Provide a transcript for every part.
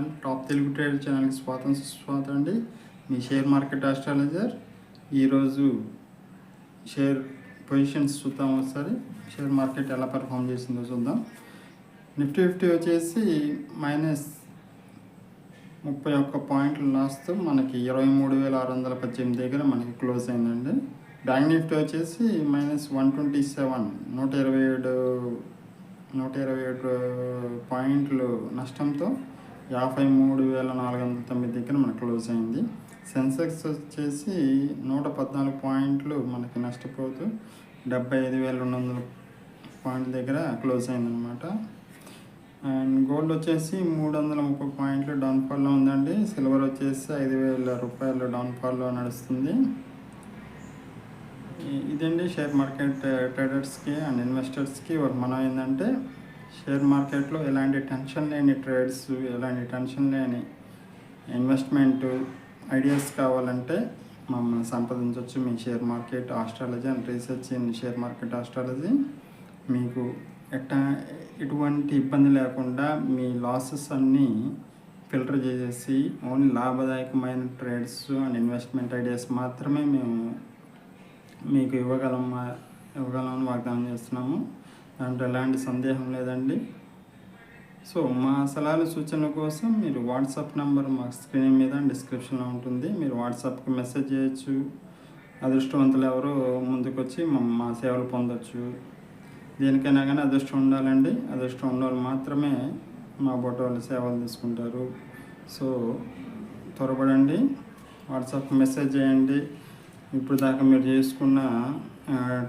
Channel top Telugu trader ఛానల్కి స్వాగతం అండి. మీ షేర్ మార్కెట్ ఆస్ట్రాలజర్. ఈరోజు షేర్ పొజిషన్స్ చూద్దాం. ఒకసారి షేర్ మార్కెట్ ఎలా పర్ఫామ్ చేసిందో చూద్దాం. నిఫ్టీ వచ్చేసి -31 పాయింట్లు లాస్తో మనకి 23,618 దగ్గర మనకి క్లోజ్ అయిందండి. బ్యాంక్ నిఫ్టీ వచ్చేసి -127 127 పాయింట్లు నష్టంతో 53,409 దగ్గర మనకు క్లోజ్ అయింది. సెన్సెక్స్ వచ్చేసి 114 పాయింట్లు మనకి నష్టపోతూ 75,200 పాయింట్ల దగ్గర క్లోజ్ అయిందనమాట. అండ్ గోల్డ్ వచ్చేసి 330 పాయింట్లు డౌన్ఫాల్లో ఉందండి. సిల్వర్ వచ్చేసి 5,000 రూపాయలు డౌన్ఫాల్లో నడుస్తుంది. ఇదండి షేర్ మార్కెట్ ట్రేడర్స్కి అండ్ ఇన్వెస్టర్స్కి ఒక మనం ఏంటంటే, షేర్ మార్కెట్లో ఎలాంటి టెన్షన్ లేని ట్రేడ్స్, ఎలాంటి టెన్షన్ లేని ఇన్వెస్ట్మెంట్ ఐడియాస్ కావాలంటే మమ్మల్ని సంప్రదించవచ్చు. మీ share market astrology and research in share market astrology మీకు ఎటువంటి ఇబ్బంది లేకుండా మీ లాసెస్ అన్నీ ఫిల్టర్ చేసేసి ఓన్లీ లాభదాయకమైన ట్రేడ్స్ అండ్ ఇన్వెస్ట్మెంట్ ఐడియాస్ మాత్రమే మేము మీకు ఇవ్వగలమని వాగ్దానం చేస్తున్నాము. దాంట్లో ఎలాంటి సందేహం లేదండి. సో మా సలహాలు సూచనల కోసం మీరు వాట్సాప్ నెంబర్ మా స్క్రీన్ మీద డిస్క్రిప్షన్లో ఉంటుంది. మీరు వాట్సాప్కి మెసేజ్ చేయొచ్చు. అదృష్టవంతులు ఎవరో ముందుకు వచ్చి మా సేవలు పొందొచ్చు. దేనికైనా కానీ అదృష్టం ఉండాలండి. అదృష్టం ఉన్నవాళ్ళు మాత్రమే మా బోట వాళ్ళు సేవలు తీసుకుంటారు. సో త్వరపడండి, వాట్సాప్ మెసేజ్ చేయండి. ఇప్పుడు దాకా మీరు చేసుకున్న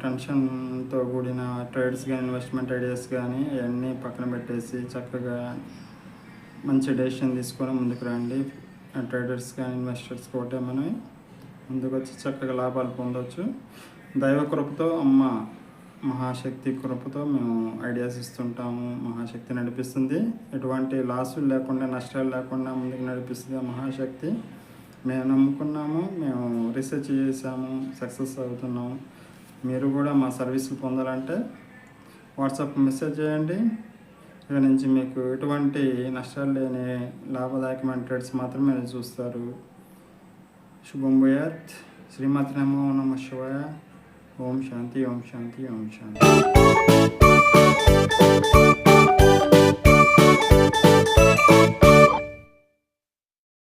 టెన్షన్తో కూడిన ట్రేడ్స్ కానీ ఇన్వెస్ట్మెంట్ ఐడియాస్ కానీ అవన్నీ పక్కన పెట్టేసి చక్కగా మంచి డెసిషన్ తీసుకొని ముందుకు రండి. ట్రేడర్స్ కానీ ఇన్వెస్టర్స్ ఒకటే మనం ముందుకు వచ్చి చక్కగా లాభాలు పొందవచ్చు. దైవ కృపతో, అమ్మ మహాశక్తి కృపతో మేము ఐడియాస్ ఇస్తుంటాము. మహాశక్తి నడిపిస్తుంది. ఎటువంటి లాసులు లేకుండా, నష్టాలు లేకుండా ముందుకు నడిపిస్తుంది మహాశక్తి. మేము నమ్ముకున్నాము, మేము రీసెర్చ్ చేసాము, సక్సెస్ అవుతున్నాము. మీరు కూడా మా సర్వీసులు పొందాలంటే వాట్సాప్ మెసేజ్ చేయండి. ఇక నుంచి మీకు ఎటువంటి నష్టాలు లేని లాభదాయకమైన ట్రేడ్స్ మాత్రమే మీరు చూస్తారు. శుభం భూయాత్. శ్రీమాత్రే నమో నమః శివాయ. ఓం శాంతి, ఓం శాంతి, ఓం శాంతి.